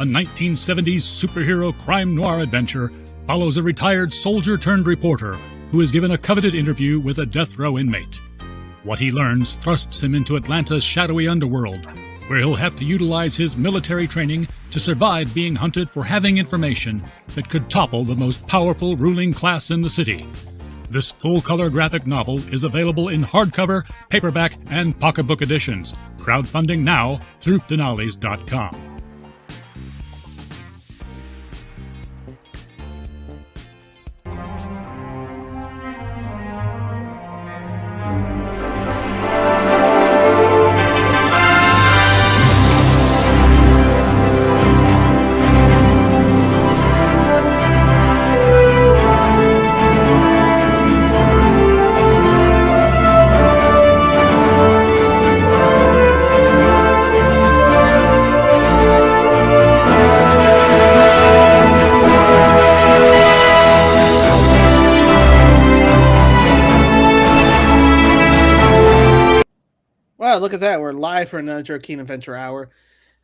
a 1970s superhero crime noir adventure, follows a retired soldier-turned-reporter who is given a coveted interview with a death row inmate. What he learns thrusts him into Atlanta's shadowy underworld, where he'll have to utilize his military training to survive being hunted for having information that could topple the most powerful ruling class in the city. This full-color graphic novel is available in hardcover, paperback, and pocketbook editions. Crowdfunding now through Dinales.com. Wow, look at that. We're live for another Joe Keen Adventure Hour.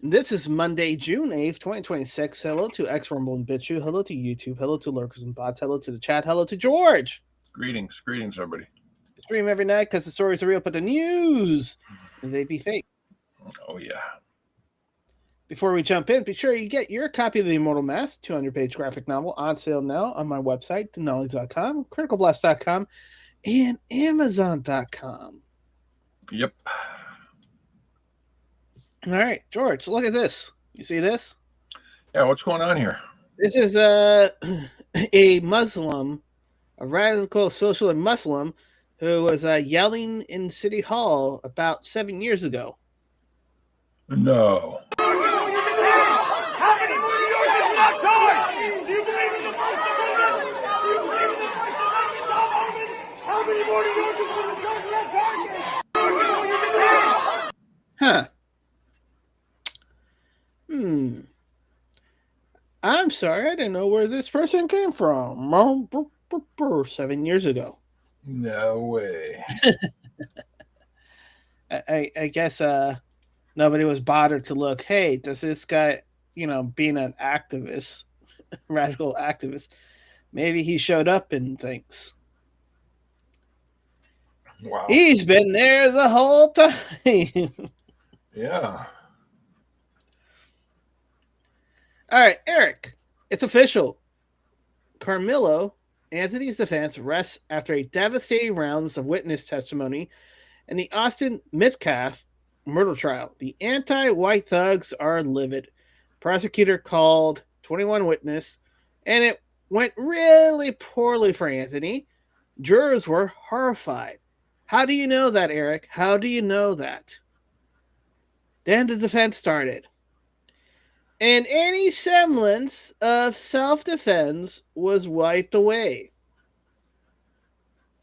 This is Monday, June 8th, 2026. Hello to X Rumble and BitChute. Hello to YouTube. Hello to lurkers and bots. Hello to the chat. Hello to George. Greetings, everybody. I stream every night because the stories are real, but the news, they be fake. Oh, yeah. Before we jump in, be sure you get your copy of The Immortal Mask, 200-page graphic novel, on sale now on my website, Dinales.com, CriticalBlast.com, and Amazon.com. Yep. All right, George, look at this. You see this? Yeah, what's going on here? This is a Muslim, a radical socialist Muslim, who was yelling in City Hall about 7 years ago. No. Huh. I'm sorry, I didn't know where this person came from. 7 years ago. No way. I guess nobody was bothered to look, hey, does this guy, being an activist, radical activist, maybe he showed up and things. Wow. He's been there the whole time. Yeah. All right, Eric, it's official. Carmelo Anthony's defense rests after a devastating rounds of witness testimony in the Austin Metcalf murder trial. The anti-white thugs are livid. Prosecutor called 21 witnesses, and it went really poorly for Anthony. Jurors were horrified. How do you know that, Eric? How do you know that? Then the defense started. And any semblance of self-defense was wiped away.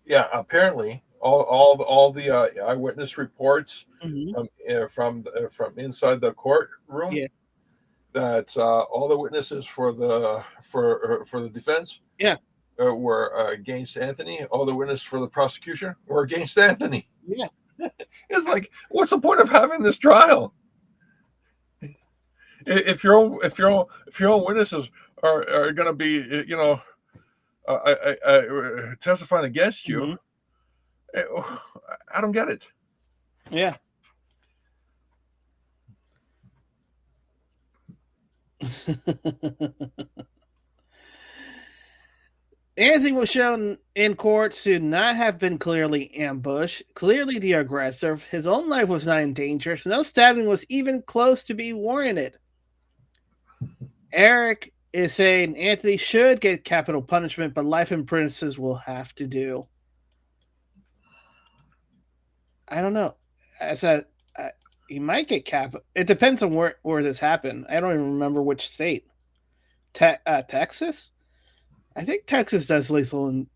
Yeah, apparently all the eyewitness reports from inside the courtroom, that all the witnesses for the defense were against Anthony. All the witnesses for the prosecution were against Anthony. Yeah. It's like, what's the point of having this trial? If your own witnesses are going to be, testifying against you, I don't get it. Yeah. Anthony was shown in court to not have been clearly ambushed, clearly the aggressor. His own life was not in danger, so no stabbing was even close to be warranted. Eric is saying Anthony should get capital punishment, but life in prison will have to do. I don't know. He might get capital. It depends on where this happened. I don't even remember which state. Texas? I think Texas does lethal and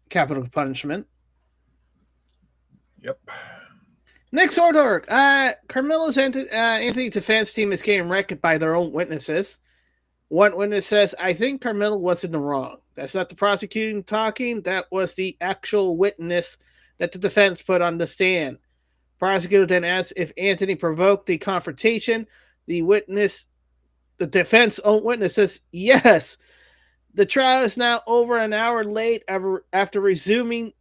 capital punishment. Yep. Next order. Carmelo's Anthony defense team is getting wrecked by their own witnesses. One witness says, I think Carmelo was in the wrong. That's not the prosecuting talking. That was the actual witness that the defense put on the stand. Prosecutor then asked if Anthony provoked the confrontation. The witness the defense own witness says, yes, the trial is now over an hour late after resuming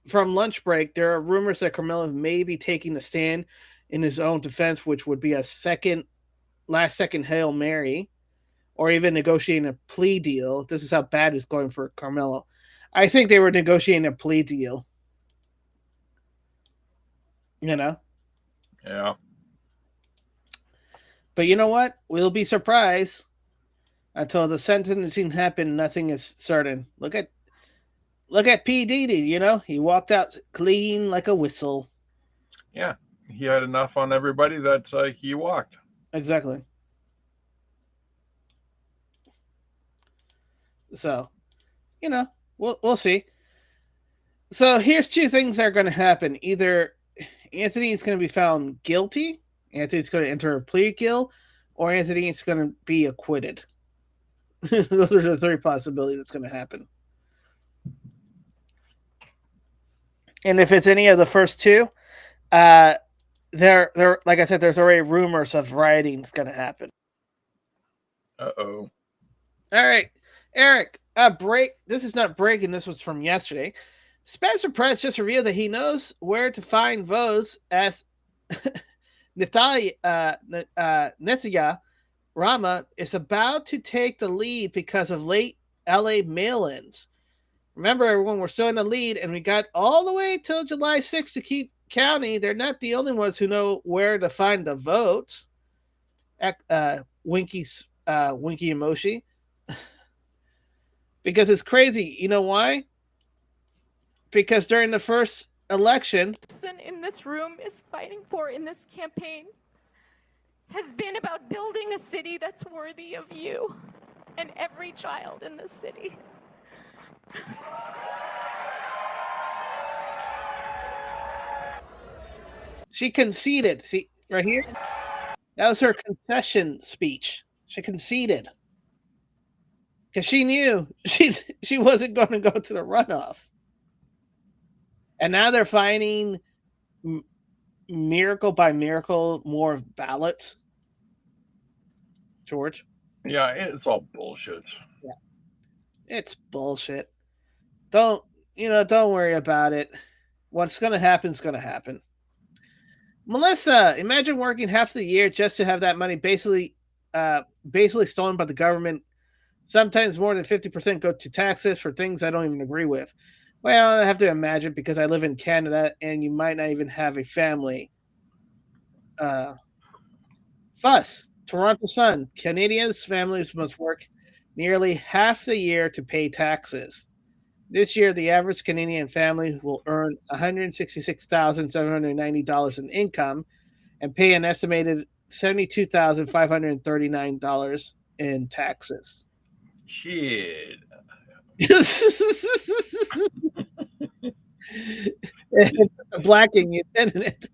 from lunch break. There are rumors that Carmelo may be taking the stand in his own defense, which would be a last second Hail Mary, or even negotiating a plea deal. This is how bad it's going for Carmelo. I think they were negotiating a plea deal. You know? Yeah. But you know what? We'll be surprised. Until the sentencing happened, nothing is certain. Look at P. Diddy, you know? He walked out clean like a whistle. Yeah. He had enough on everybody that he walked. Exactly. So, you know, we'll see. So here's two things that are going to happen. Either Anthony is going to be found guilty, Anthony's going to enter a plea deal, or Anthony is going to be acquitted. Those are the three possibilities that's going to happen. And if it's any of the first two, there like I said, there's already rumors of rioting's going to happen. Uh-oh. All right, Eric. Break. This is not breaking. This was from yesterday. Spencer Price just revealed that he knows where to find votes as Natalia Rama is about to take the lead because of late LA mail-ins. Remember, everyone, we're still in the lead, and we got all the way till July 6th to keep counting. They're not the only ones who know where to find the votes. Winky emoji. Because it's crazy. You know why? Because during the first election, in this room is fighting for in this campaign has been about building a city that's worthy of you and every child in this city. She conceded. See, right here? That was her concession speech. She conceded. Because she knew she wasn't going to go to the runoff. And now they're finding miracle by miracle more ballots. George? Yeah, it's all bullshit. Yeah. It's bullshit. Don't worry about it. What's going to happen is going to happen. Melissa, imagine working half the year just to have that money basically stolen by the government. Sometimes more than 50% go to taxes for things I don't even agree with. Well, I have to imagine because I live in Canada and you might not even have a family. Fuss, Toronto Sun. Canadians' families must work nearly half the year to pay taxes. This year, the average Canadian family will earn $166,790 in income and pay an estimated $72,539 in taxes. Shit. Blacking you, isn't it?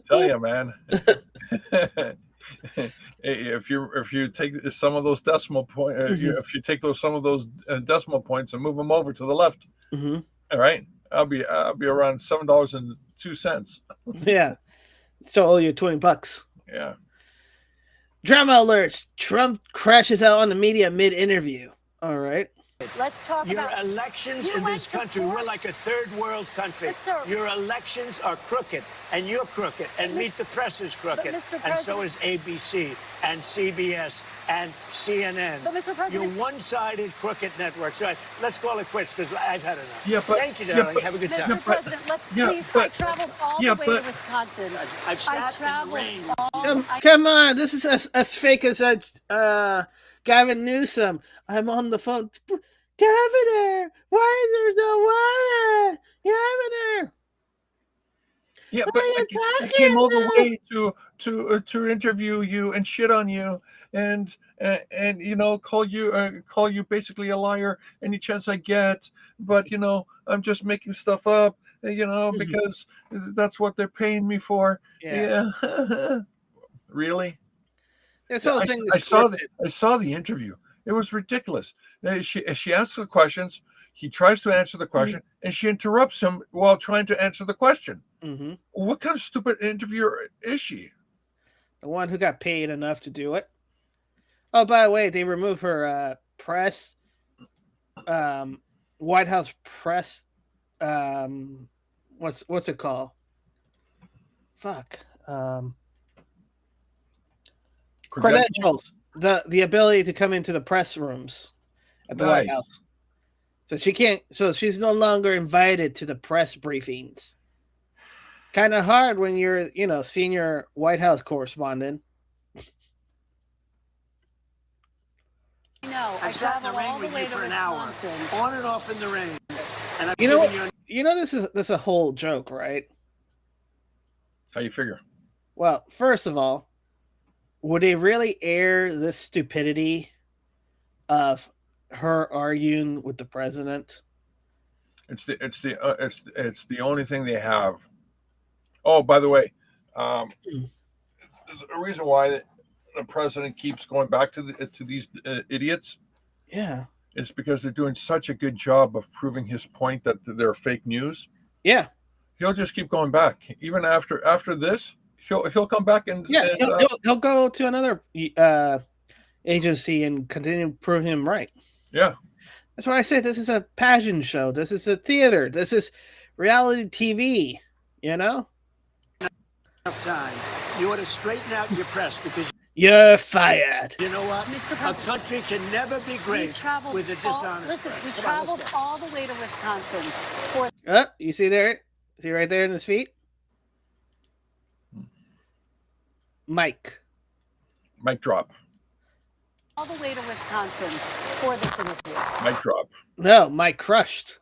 Tell you, man. If you take some of those decimal points, if you take some of those decimal points and move them over to the left, all right, I'll be around $7.02. Yeah, so owe you $20. Yeah. Drama alerts. Trump crashes out on the media mid-interview. All right. Let's talk your about elections in this country. We're like a third world country. Your elections are crooked, and you're crooked, and Meet the Press is crooked, and so is ABC and CBS and CNN. But Mr. President, you're one-sided crooked networks. All right, let's call it quits because I've had enough. Yeah, but thank you, darling. Have a good time. Mr. President, let's please. I traveled all the way to Wisconsin. I've sat in the rain. Come on, this is as fake as Gavin Newsom. I'm on the phone. Governor, why is there no water? Governor. Yeah, but I came all the way to interview you and shit on you and call you basically a liar any chance I get. But I'm just making stuff up. Because that's what they're paying me for. Yeah. Really? I saw the interview. It was ridiculous. She asks the questions. He tries to answer the question, and she interrupts him while trying to answer the question. What kind of stupid interviewer is she? the one who got paid enough to do it. Oh, by the way, they removed her press, White House press. What's it called? Fuck. Credentials. The ability to come into the press rooms at the White House. So she can't. So she's no longer invited to the press briefings. Kind of hard when you're, senior White House correspondent. No, I sat in travel the rain all the with way you to for an hour, Wisconsin. on and off in the rain. And I'm this is a whole joke, right? How you figure? Well, first of all, would they really air this stupidity of her arguing with the president? It's the only thing they have. Oh, by the way, the reason why the president keeps going back to these idiots, is because they're doing such a good job of proving his point that they're fake news. Yeah, he'll just keep going back even after this. He'll come back and he'll go to another agency and continue proving him right. Yeah, that's why I said this is a pageant show. This is a theater. This is reality TV. Enough time. You ought to straighten out your press because you're fired. You know what? Mr. A country can never be great with a dishonest press. We traveled all the way to Wisconsin. You see there? See right there in his feet? Mic drop. All the way to Wisconsin for this interview. Mic drop. No, mic crushed.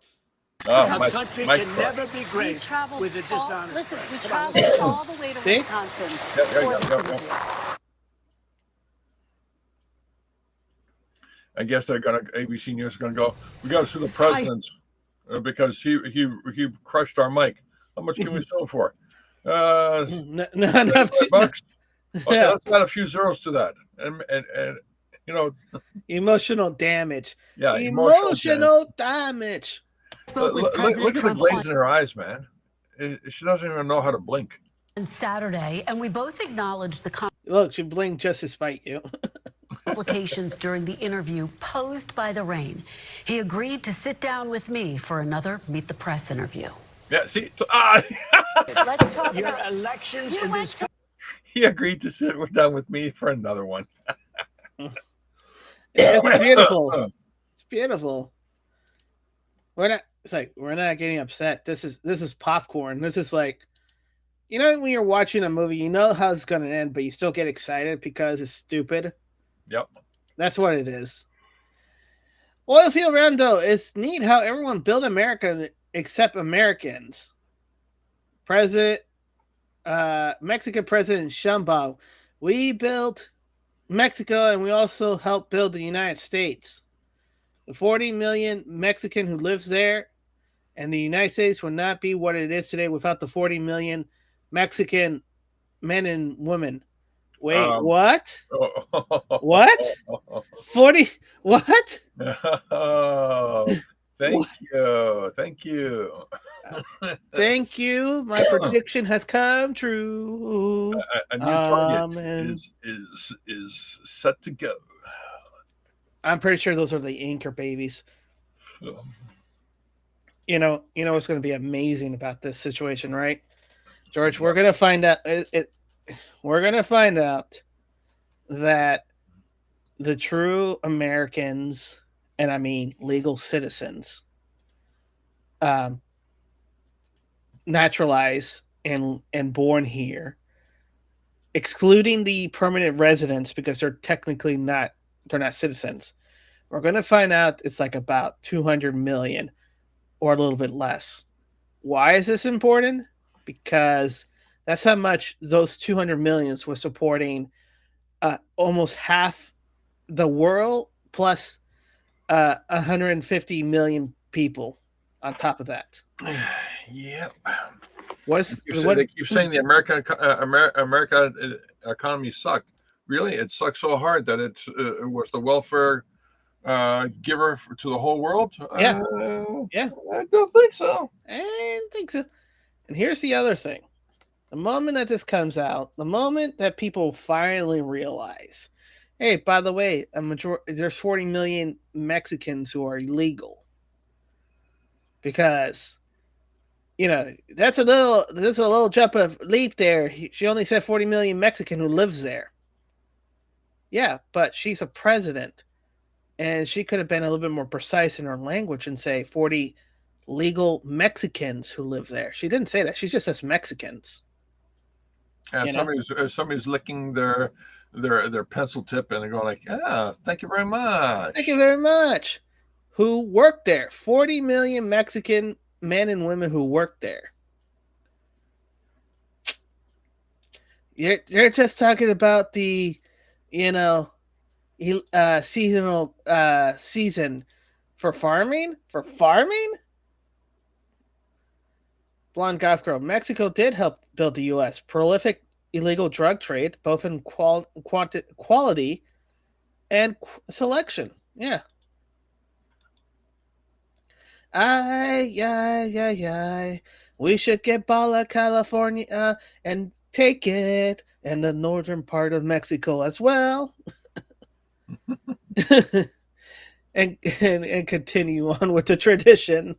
A country can never be great with a dishonest press. We traveled all the way to Wisconsin for this interview. I guess ABC News is gonna go, we got to sue the president because he crushed our mic. How much can we sue him for? Not enough. $5. Okay, let's add a few zeros to that, and emotional damage. Yeah, emotional damage. Look at the glaze in her eyes, man. She doesn't even know how to blink. On Saturday, and we both acknowledged the look. She blinked just to spite you. Complications during the interview posed by the rain. He agreed to sit down with me for another Meet the Press interview. Yeah, see? Let's talk your about elections in this country. He agreed to sit down with me for another one. It's beautiful. It's beautiful. We're not getting upset. This is popcorn. This is like, when you're watching a movie, you know how it's going to end, but you still get excited because it's stupid. Yep. That's what it is. Oilfield Rondo, it's neat how everyone built America except Americans. Mexican President Sheinbaum, we built Mexico and we also helped build the United States. The 40 million Mexican who lives there and the United States would not be what it is today without the 40 million Mexican men and women. Wait, what? What? 40? What? Oh, thank you. Thank you. Thank you. My prediction has come true. A new target is set to go. I'm pretty sure those are the anchor babies. You know what's going to be amazing about this situation, right, George? We're going to find out. We're going to find out that the true Americans, and I mean legal citizens, naturalized and born here, excluding the permanent residents because they're technically not citizens. We're going to find out it's like about 200 million or a little bit less. Why is this important? Because that's how much those 200 millions was supporting almost half the world plus 150 million people on top of that. Yep. They keep saying the American economy sucked. Really, it sucked so hard that it was the welfare giver to the whole world. Yeah. I don't think so. I don't think so. And here's the other thing. The moment that this comes out, the moment that people finally realize, hey, by the way, there's 40 million Mexicans who are illegal. Because, there's a little jump of leap there. She only said 40 million Mexican who lives there. Yeah, but she's a president. And she could have been a little bit more precise in her language and say 40 legal Mexicans who live there. She didn't say that. She just says Mexicans. Somebody's licking their pencil tip and they're going like, thank you very much. Thank you very much. Who work there? 40 million Mexican men and women who work there. You're just talking about the, seasonal season for farming? For farming? Blonde Goth Girl. Mexico did help build the U.S. Prolific illegal drug trade, both in quality and selection. Yeah. Ay. We should get Baja California and take it, and the northern part of Mexico as well. and continue on with the tradition.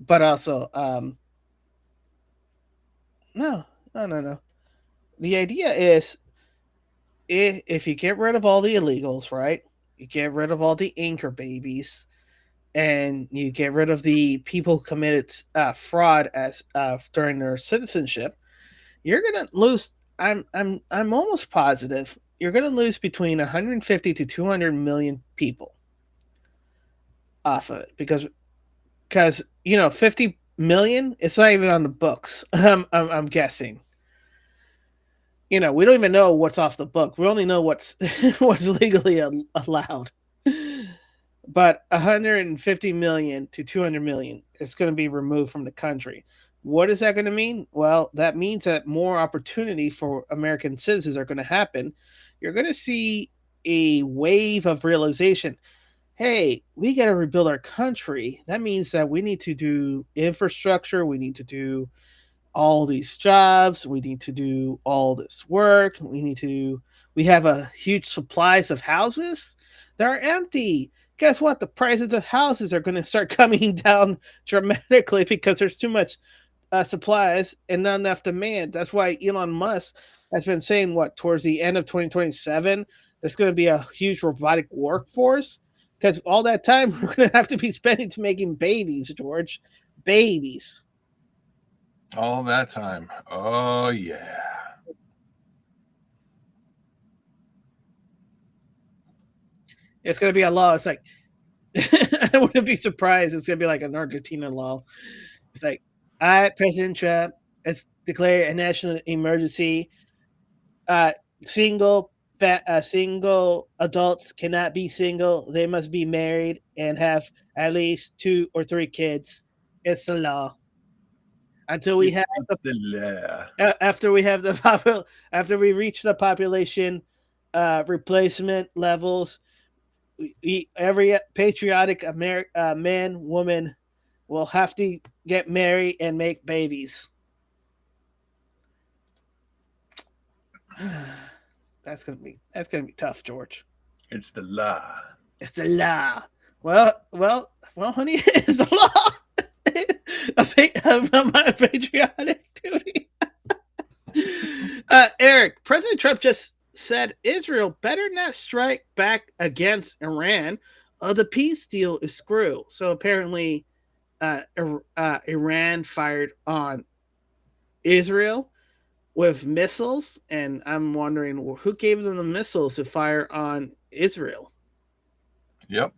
But also, no. The idea is, if you get rid of all the illegals, right? You get rid of all the anchor babies, and you get rid of the people who committed fraud as during their citizenship, you're gonna lose. I'm almost positive you're gonna lose between 150 to 200 million people off of it because 50 million, it's not even on the books. I'm guessing. We don't even know what's off the book. We only know what's legally allowed. But 150 million to 200 million is going to be removed from the country. What is that going to mean? Well, that means that more opportunity for American citizens are going to happen. You're going to see a wave of realization. Hey, we got to rebuild our country. That means that we need to do infrastructure. We need to do all these jobs. We need to do all this work. We have a huge supplies of houses that are empty. Guess what? The prices of houses are going to start coming down dramatically because there's too much supplies and not enough demand. That's why Elon Musk has been saying, towards the end of 2027, there's going to be a huge robotic workforce. Because all that time we're going to have to be spending to making babies, George. Babies. All that time. Oh, yeah. It's going to be a law. It's like, I wouldn't be surprised. It's going to be like an Argentina law. It's like, President Trump has declared a national emergency. Single adults cannot be single. They must be married and have at least 2 or 3 kids. It's the law. Until we have after we reach the population replacement levels, every patriotic man, woman will have to get married and make babies. That's gonna be tough, George. It's the law. It's the law. Well, honey, it's the law. My patriotic duty. Eric, President Trump just said Israel better not strike back against Iran. The peace deal is screw. So apparently, Iran fired on Israel with missiles, and I'm wondering who gave them the missiles to fire on Israel. Yep.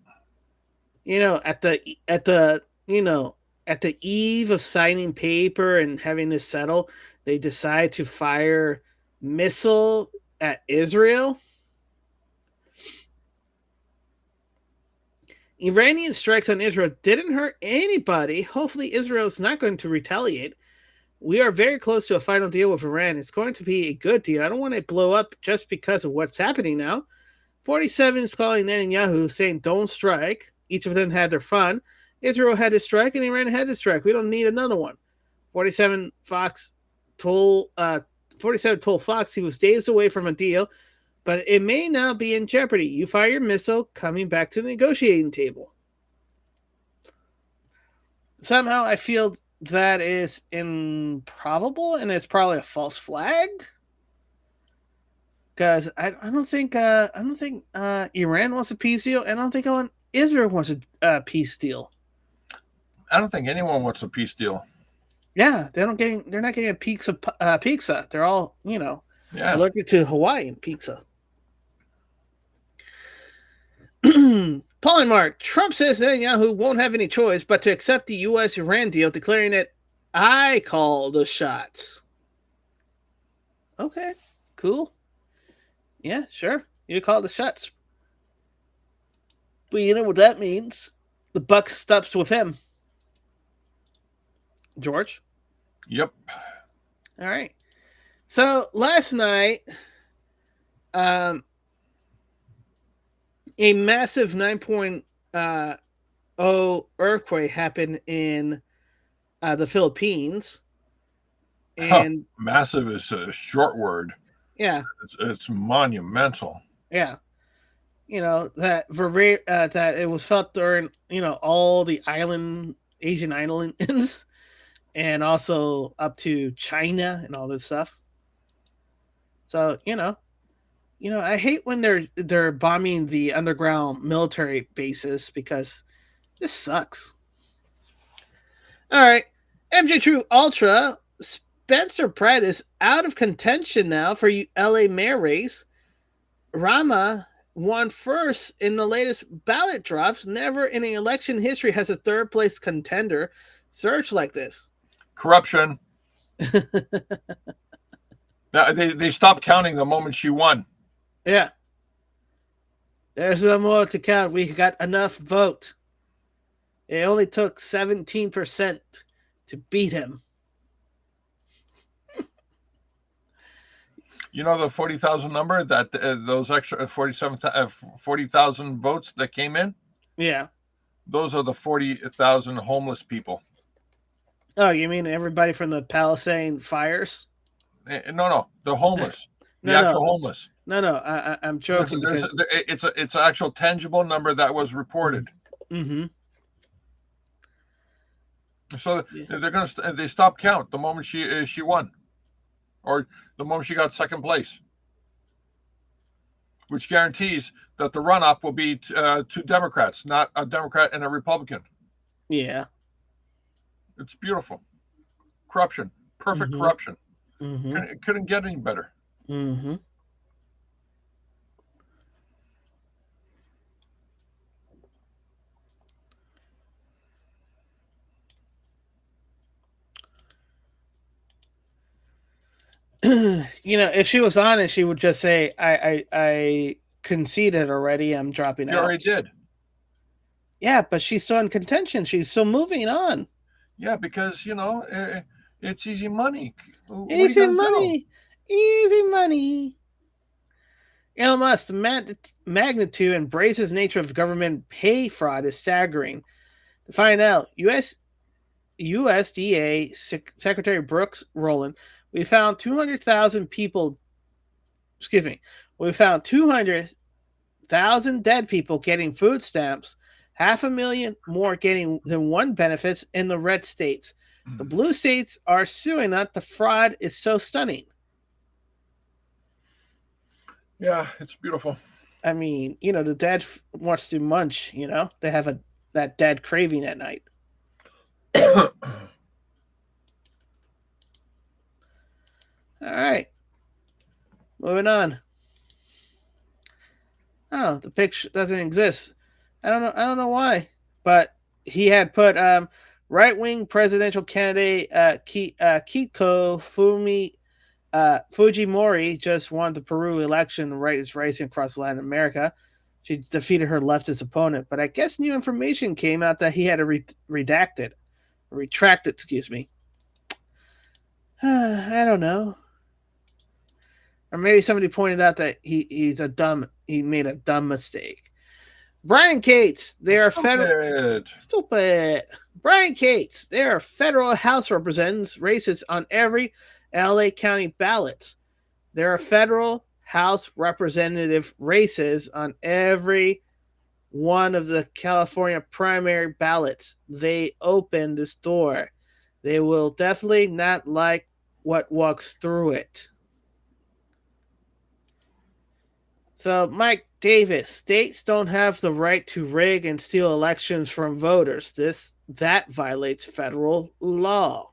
At the eve of signing paper and having this settle, they decide to fire missile at Israel. Iranian strikes on Israel didn't hurt anybody. Hopefully Israel's not going to retaliate. We are very close to a final deal with Iran. It's going to be a good deal. I don't want to blow up just because of what's happening now. 47 is calling Netanyahu, saying don't strike. Each of them had their fun. Israel had to strike and Iran had to strike. We don't need another one. 47 Fox told 47 told Fox he was days away from a deal, but it may now be in jeopardy. You fire your missile, coming back to the negotiating table. Somehow I feel that is improbable, and it's probably a false flag. Because I don't think Iran wants a peace deal, and I don't think Israel wants a peace deal. I don't think anyone wants a peace deal. Yeah, they're not getting a pizza. They're all allergic to Hawaiian pizza. Paul and Mark, Trump says Netanyahu won't have any choice but to accept the U.S.-Iran deal, declaring that I call the shots. Okay, cool. Yeah, sure. You call the shots. But you know what that means? The buck stops with him. George? Yep. All right. So last night, a massive 9.0 earthquake happened in the Philippines. And massive is a short word. Yeah. It's monumental. Yeah. That it was felt during, all the Asian islands, and also up to China and all this stuff. So, I hate when they're bombing the underground military bases, because this sucks. All right. MJ True Ultra, Spencer Pratt is out of contention now for LA mayor race. Rama won first in the latest ballot drops. Never in an election history has a third place contender surged like this. Corruption. They stopped counting the moment she won. Yeah. There's no more to count. We got enough vote. It only took 17% to beat him. You know the 40,000 number, that those extra 40,000 votes that came in? Yeah. Those are the 40,000 homeless people. Oh, you mean everybody from the Palestine fires? No, the homeless. The actual homeless. No, I'm joking. It's an actual tangible number that was reported. Mm-hmm. So they stopped count the moment she won, or the moment she got second place, which guarantees that the runoff will be two Democrats, not a Democrat and a Republican. Yeah. It's beautiful. Corruption. Perfect corruption. Mm-hmm. Couldn't get any better. Mm-hmm. If she was honest, she would just say, I conceded already. I'm dropping out. You already did. Yeah, but she's still in contention. She's still moving on. Yeah, because, it's easy money. Easy money. Easy money. Elon Musk, the magnitude and brazen nature of government pay fraud is staggering. To find out, USDA Secretary Brooks Rowland, we found 200,000 people. We found 200,000 dead people getting food stamps, 500,000 more getting than one benefits in the red states. The blue states are suing that the fraud is so stunning. Yeah, it's beautiful. I mean, the dead wants to munch, they have that dead craving at night. All right. Moving on. Oh, the picture doesn't exist. I don't know why, but he had put right-wing presidential candidate Keiko Fujimori just won the Peru election, is racing across Latin America. She defeated her leftist opponent, but I guess new information came out that he had to retracted, excuse me. I don't know. Or maybe somebody pointed out that he made a dumb mistake. Brian Cates, they are stupid. Brian Cates, they are federal House representatives, races on every LA County ballots. There are federal House representative races on every one of the California primary ballots. They open this door. They will definitely not like what walks through it. So, Mike Davis, states don't have the right to rig and steal elections from voters. That violates federal law.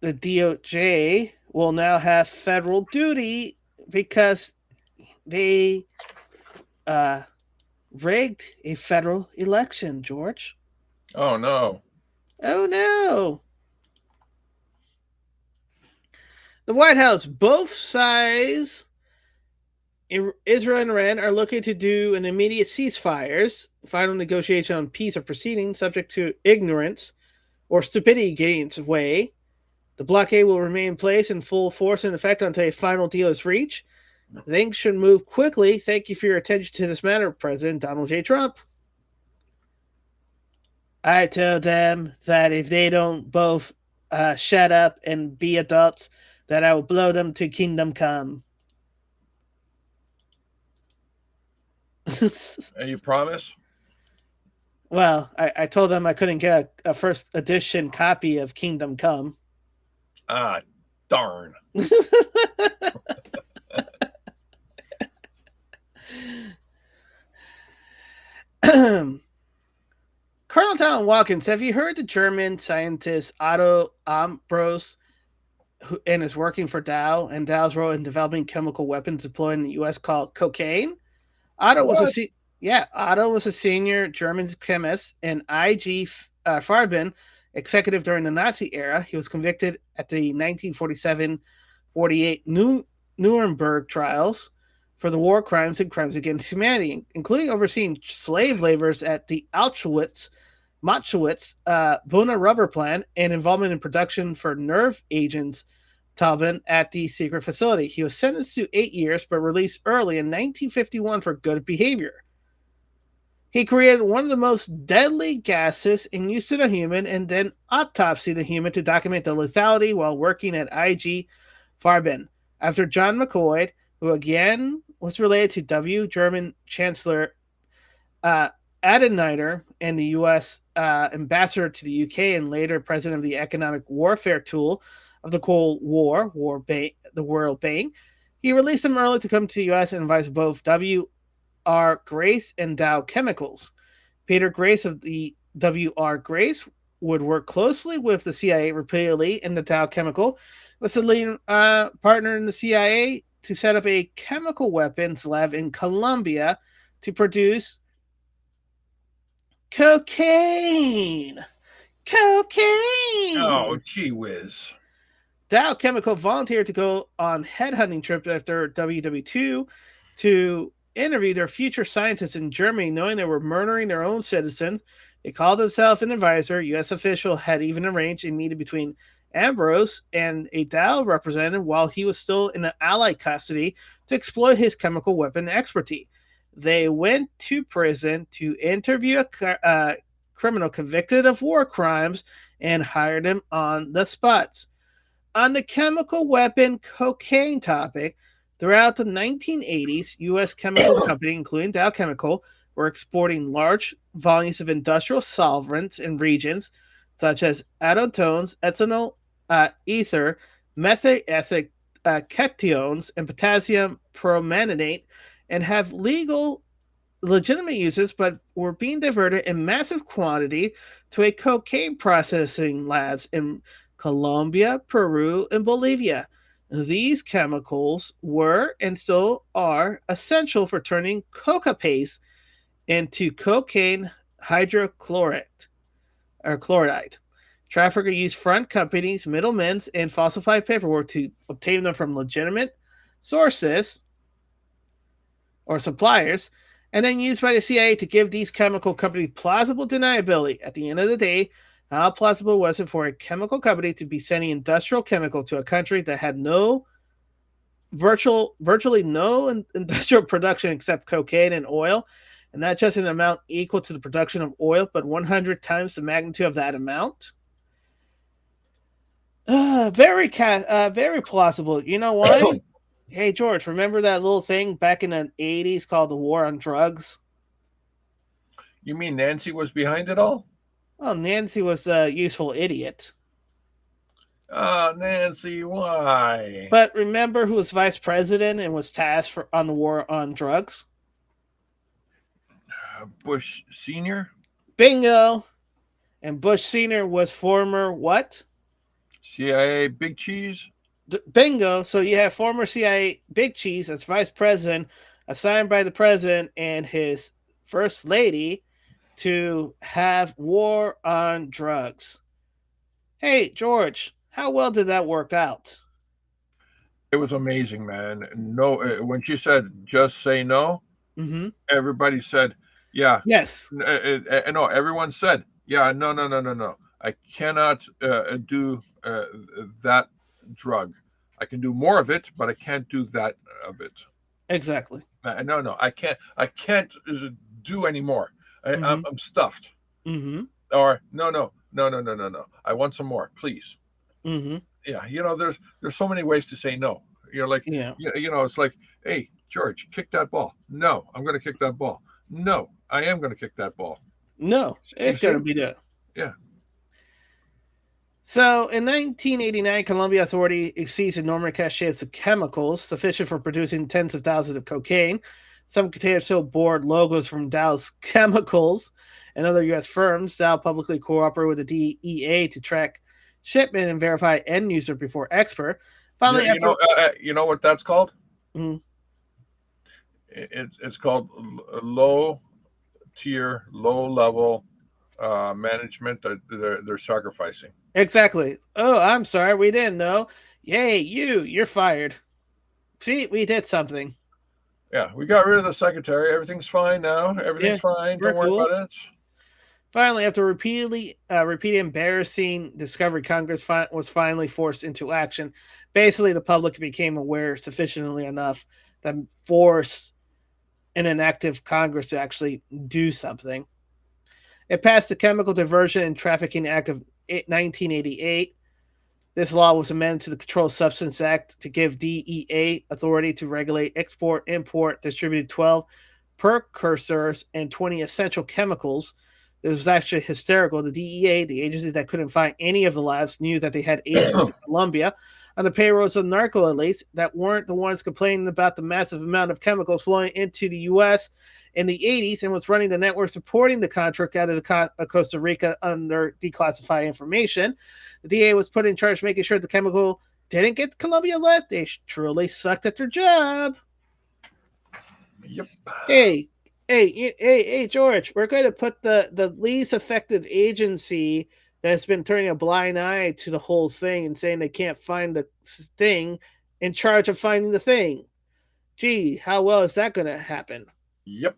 The DOJ will now have federal duty because they rigged a federal election, George. Oh, no. Oh, no. The White House, both sides, Israel and Iran, are looking to do an immediate ceasefires, final negotiation on peace or proceeding, subject to ignorance or stupidity getting its way. The blockade will remain in place in full force and effect until a final deal is reached. Things should move quickly. Thank you for your attention to this matter, President Donald J. Trump. I told them that if they don't both shut up and be adults, that I will blow them to kingdom come. You promise? Well, I told them I couldn't get a first edition copy of Kingdom Come. Ah, darn. Colonel Tom Watkins, have you heard the German scientist Otto Ambros and is working for Dow and Dow's role in developing chemical weapons deployed in the U.S. called cocaine? Otto was a senior German chemist and IG Farben executive during the Nazi era. He was convicted at the 1947-48 Nuremberg trials for the war crimes and crimes against humanity, including overseeing slave laborers at the Auschwitz Buna rubber plant and involvement in production for nerve agents Taliban at the secret facility. He was sentenced to 8 years but released early in 1951 for good behavior. He created one of the most deadly gases in use in a human and then autopsied a human to document the lethality while working at IG Farben. After John McCoy, who again was related to German Chancellor Adenauer and the U.S. ambassador to the UK and later president of the economic warfare tool of the Cold War, the World Bank, he released him early to come to the U.S. and advised both W.R. Grace and Dow Chemicals. Peter Grace of the W.R. Grace would work closely with the CIA repeatedly, and the Dow Chemical was the leading partner in the CIA to set up a chemical weapons lab in Colombia to produce cocaine. Oh, gee whiz. Dow Chemical volunteered to go on headhunting trip after WW2 to interview their future scientists in Germany, knowing they were murdering their own citizens. They called themselves an advisor. U.S. official had even arranged a meeting between Ambrose and a Dow representative while he was still in the Allied custody to exploit his chemical weapon expertise. They went to prison to interview a criminal convicted of war crimes and hired him on the spots. On the chemical weapon cocaine topic, throughout the 1980s, U.S. chemical companies, including Dow Chemical, were exporting large volumes of industrial solvents in regions such as acetones, ethanol, ether, methylethyl ketones, and potassium permanganate, and have legitimate uses, but were being diverted in massive quantity to a cocaine processing labs in Colombia, Peru, and Bolivia. These chemicals were and still are essential for turning coca paste into cocaine hydrochloride. Traffickers use front companies, middlemen, and falsified paperwork to obtain them from legitimate sources or suppliers, and then used by the CIA to give these chemical companies plausible deniability. At the end of the day, how plausible was it for a chemical company to be sending industrial chemical to a country that had virtually no industrial production except cocaine and oil, and not just an amount equal to the production of oil, but 100 times the magnitude of that amount? Very plausible. You know why? Hey George, remember that little thing back in the 80s called the war on drugs? You mean Nancy was behind it all? Well, Nancy was a useful idiot. Nancy, why? But remember who was vice president and was tasked on the war on drugs? Bush Sr.? Bingo! And Bush Sr. was former what? CIA Big Cheese? Bingo! So you have former CIA Big Cheese as vice president, assigned by the president and his first lady to have war on drugs. Hey, George, how well did that work out? It was amazing, man. No, when she said just say no, everybody said, yeah. Yes. No, everyone said, yeah, no. I cannot do that drug. I can do more of it, but I can't do that of it. Exactly. No, I can't do anymore. I'm stuffed. Or no. I want some more, please. Yeah, there's so many ways to say no. You're like, it's like, hey, George, kick that ball. No, I'm going to kick that ball. No, I am going to kick that ball. No, it's going to be done. Yeah. So in 1989, Colombia authority seized enormous caches of chemicals sufficient for producing tens of thousands of cocaine. Some containers still bore logos from Dow's Chemicals and other U.S. firms. Dow publicly cooperated with the DEA to track shipment and verify end user before export. Finally, you know what that's called? It's called low tier, low level management that they're sacrificing. Exactly. Oh, I'm sorry, we didn't know. Hey, you're fired. See, we did something. Yeah, we got rid of the secretary. Everything's fine now. Everything's fine. Don't worry about it. Finally, after repeated embarrassing discovery, Congress was finally forced into action. Basically, the public became aware sufficiently enough that forced an inactive Congress to actually do something. It passed the Chemical Diversion and Trafficking Act of 1988. This law was amended to the Controlled Substance Act to give DEA authority to regulate export, import, distribute 12 precursors and 20 essential chemicals. It was actually hysterical. The DEA, the agency that couldn't find any of the labs, knew that they had agents in Colombia on the payrolls of narco elites that weren't the ones complaining about the massive amount of chemicals flowing into the U.S. in the 80s and was running the network supporting the contract out of Costa Rica under declassified information. The DEA was put in charge making sure the chemical didn't get Colombia left. They truly sucked at their job. Yep. Hey, George, we're going to put the least effective agency that's been turning a blind eye to the whole thing and saying they can't find the thing in charge of finding the thing. Gee, how well is that going to happen? Yep.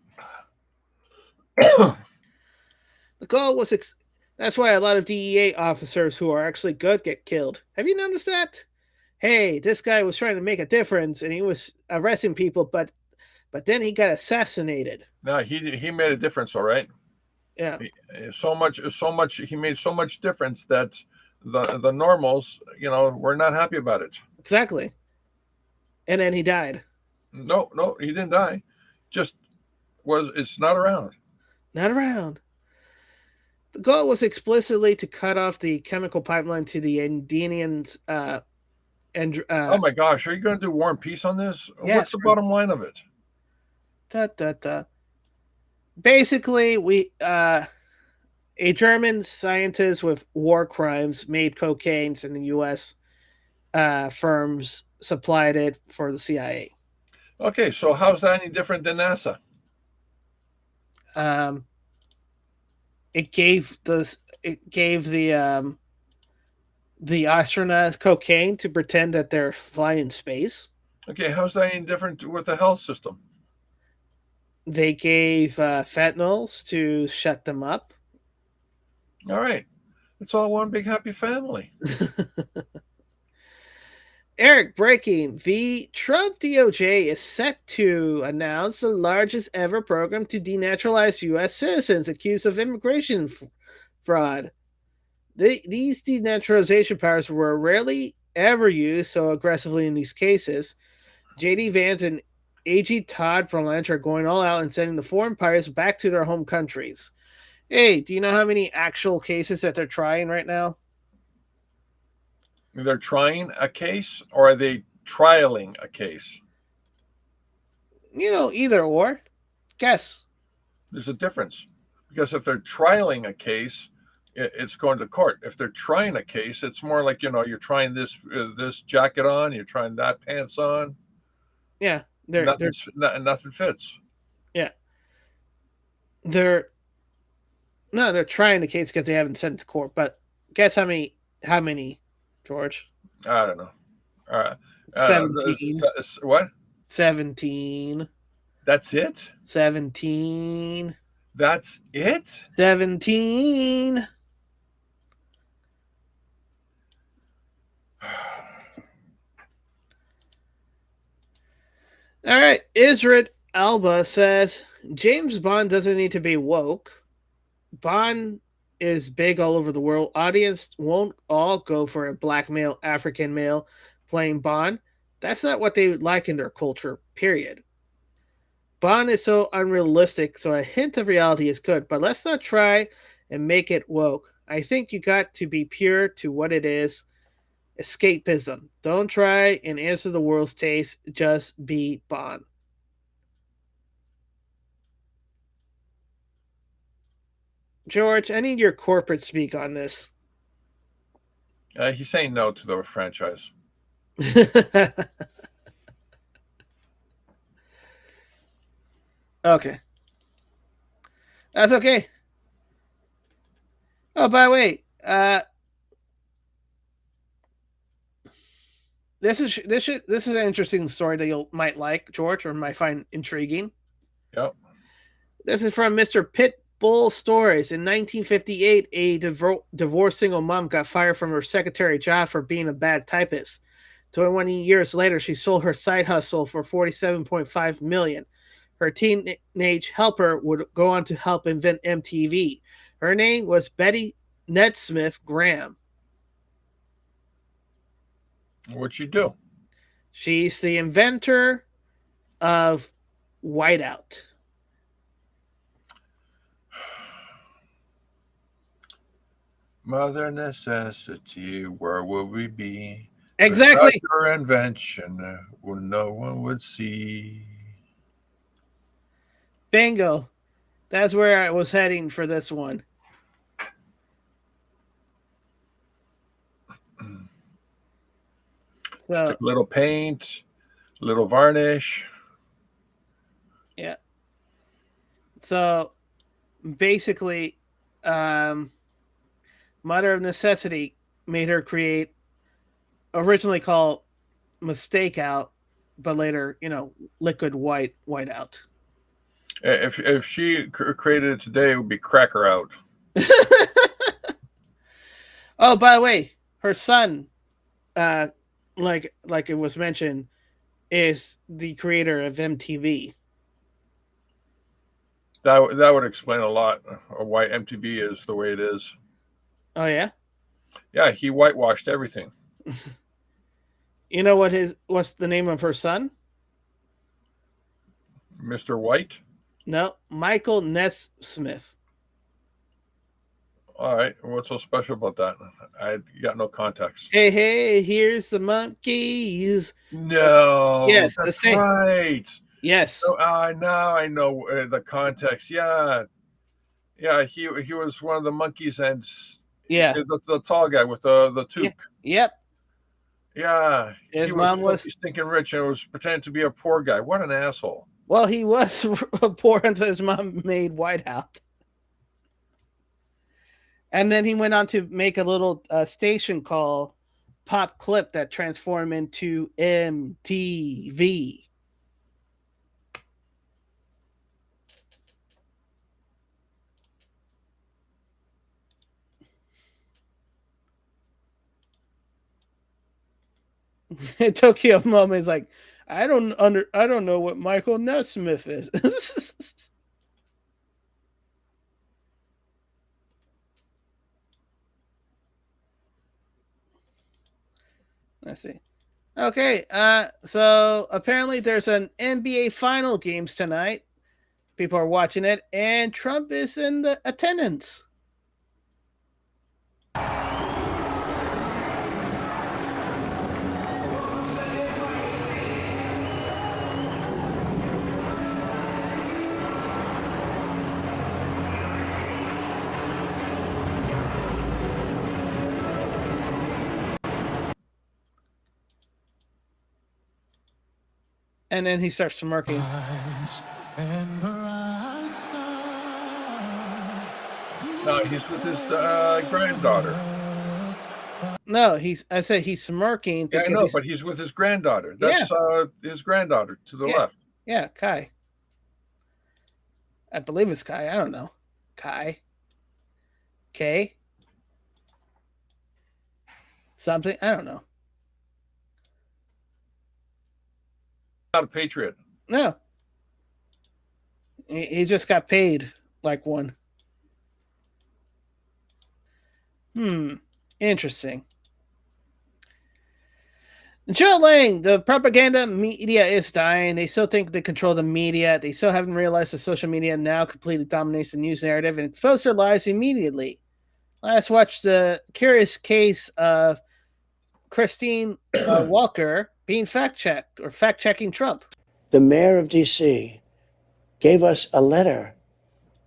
The goal was... That's why a lot of DEA officers who are actually good get killed. Have you noticed that? Hey, this guy was trying to make a difference and he was arresting people, but then he got assassinated. No, he made a difference, all right. Yeah. So much. He made so much difference that the normals, were not happy about it. Exactly. And then he died. No, he didn't die. Just it's not around. Not around. The goal was explicitly to cut off the chemical pipeline to the Andinians. Oh my gosh, are you going to do War and Peace on this? Yeah, what's the bottom line of it? Basically, a German scientist with war crimes made cocaines, and the U.S. Firms supplied it for the CIA. Okay, so how's that any different than NASA? It gave the astronauts cocaine to pretend that they're flying in space. Okay, how's that any different with the health system? They gave fentanyls to shut them up. All right. It's all one big happy family. Eric, breaking. The Trump DOJ is set to announce the largest ever program to denaturalize U.S. citizens accused of immigration fraud. These denaturalization powers were rarely ever used so aggressively in these cases. J.D. Vance and A.G. Todd Berlant are going all out and sending the foreign pirates back to their home countries. Hey, do you know how many actual cases that they're trying right now? They're trying a case, or are they trialing a case? Either or. Guess. There's a difference. Because if they're trialing a case, it's going to court. If they're trying a case, it's more like, you're trying this jacket on, you're trying that pants on. Yeah. Nothing fits. Yeah. They're trying the case because they haven't sent it to court. But guess how many, George? I don't know. 17. What? 17. That's it? 17. That's it? 17. All right. Isrid Alba says James Bond doesn't need to be woke. Bond is big all over the world. Audience won't all go for a black male, African male playing Bond. That's not what they like in their culture, period. Bond is so unrealistic, so a hint of reality is good, but let's not try and make it woke. I think you got to be pure to what it is. Escapism. Don't try and answer the world's taste. Just be Bond. George, I need your corporate speak on this. He's saying no to the franchise. Okay. That's okay. Oh, by the way, this is an interesting story that you might like, George, or might find intriguing. Yep. This is from Mr. Pitbull Stories. In 1958, a divorced single mom got fired from her secretary job for being a bad typist. 21 years later, she sold her side hustle for $47.5 million. Her teenage helper would go on to help invent MTV. Her name was Betty Nedsmith Graham. What'd she do? She's the inventor of Whiteout. Mother necessity, where will we be? Exactly. Without her invention, when no one would see. Bingo. That's where I was heading for this one. So, a little paint, a little varnish. Yeah. So basically, Mother of Necessity made her create, originally called Mistake Out, but later, Liquid Whiteout. If she created it today, it would be Cracker Out. Oh, by the way, her son, like it was mentioned, is the creator of MTV. That would explain a lot of why MTV is the way it is. Oh yeah? Yeah, he whitewashed everything. You know what's the name of her son? Mr. White? No, Michael Nesmith. All right, what's so special about that? I got no context. Hey, here's the monkeys. No, yes, that's right. Yes. So, now I know the context. Yeah, he was one of the monkeys, and the tall guy with the toque. Yep. Yeah, his mom was stinking rich and was pretending to be a poor guy. What an asshole! Well, he was poor until his mom made Whiteout. And then he went on to make a little station called Pop Clip that transformed into MTV. It took you a moment. It's like, I don't know what Michael Nesmith is. Let's see. Okay, so apparently there's an NBA final games tonight. People are watching it, and Trump is in the attendance. And then he starts smirking. No, he's with his granddaughter. No, I said he's smirking. Yeah, I know, but he's with his granddaughter. That's his granddaughter to the left. Yeah, Kai. I believe it's Kai. I don't know. Kai. K. Something. I don't know. Not a patriot. No. He just got paid like one. Interesting. Joe Lang, the propaganda media is dying. They still think they control the media. They still haven't realized that social media now completely dominates the news narrative and exposes their lies immediately. Last watched the curious case of Christine Walker being fact-checked or fact-checking Trump. The mayor of D.C. gave us a letter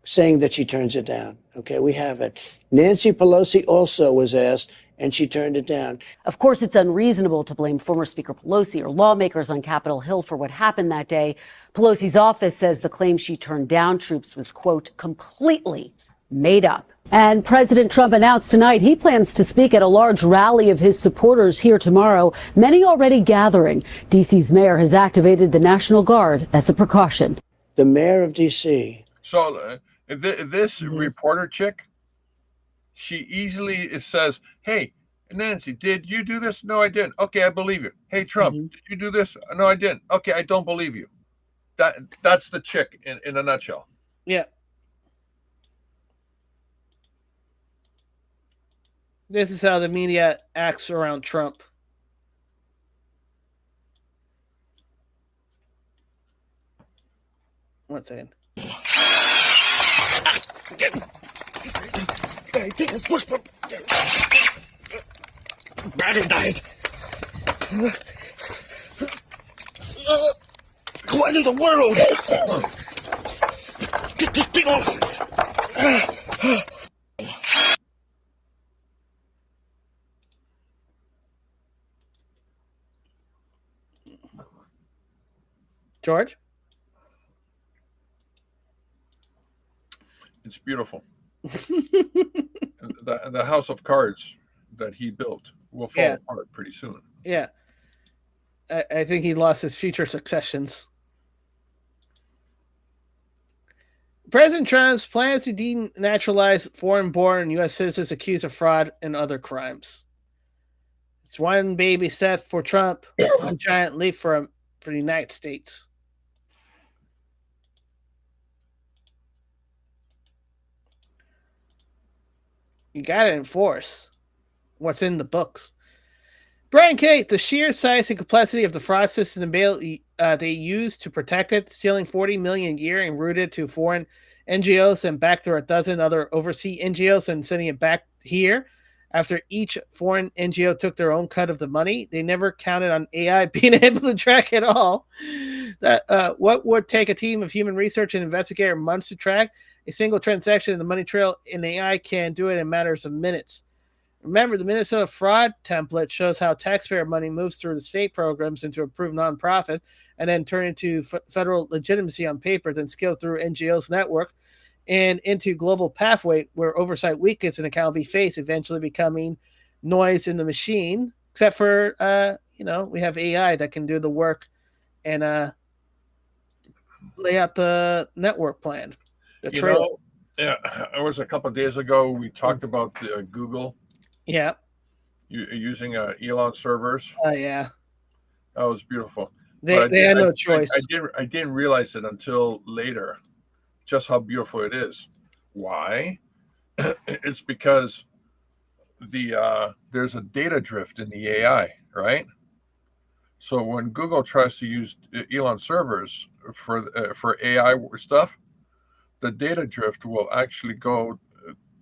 saying that she turns it down. Okay, we have it. Nancy Pelosi also was asked, and she turned it down. Of course, it's unreasonable to blame former Speaker Pelosi or lawmakers on Capitol Hill for what happened that day. Pelosi's office says the claim she turned down troops was, quote, completely made up. And President Trump announced tonight he plans to speak at a large rally of his supporters here tomorrow, many already gathering. D.C.'s mayor has activated the National Guard as a precaution. The mayor of D.C. So this reporter chick, she easily says, hey, Nancy, did you do this? No, I didn't. Okay, I believe you. Hey, Trump, did you do this? No, I didn't. Okay, I don't believe you. That's the chick in a nutshell. Yeah. This is how the media acts around Trump. One second. Brandon died. What in the world? Get this thing off. George? It's beautiful. the house of cards that he built will fall apart pretty soon. Yeah. I think he lost his future successions. President Trump's plans to denaturalize foreign-born U.S. citizens accused of fraud and other crimes. It's one baby step for Trump, one giant leap for the United States. You gotta enforce what's in the books. Brian Kate, the sheer size and complexity of the fraud system they use to protect it, stealing $40 million a year and routed to foreign NGOs and back to a dozen other overseas NGOs and sending it back here after each foreign NGO took their own cut of the money. They never counted on AI being able to track it all. What would take a team of human research and investigator months to track? A single transaction in the money trail in AI can do it in matters of minutes. Remember, the Minnesota fraud template shows how taxpayer money moves through the state programs into approved nonprofit and then turn into federal legitimacy on paper, then scale through NGOs network and into global pathway where oversight weakens and accountability face, eventually becoming noise in the machine, except for, we have AI that can do the work and lay out the network plan. It was a couple of days ago, we talked about Google. Yeah. Using Elon servers. Oh, yeah. That was beautiful. They had no choice. I didn't realize it until later, just how beautiful it is. Why? It's because there's a data drift in the AI, right? So when Google tries to use Elon servers for AI stuff, the data drift will actually go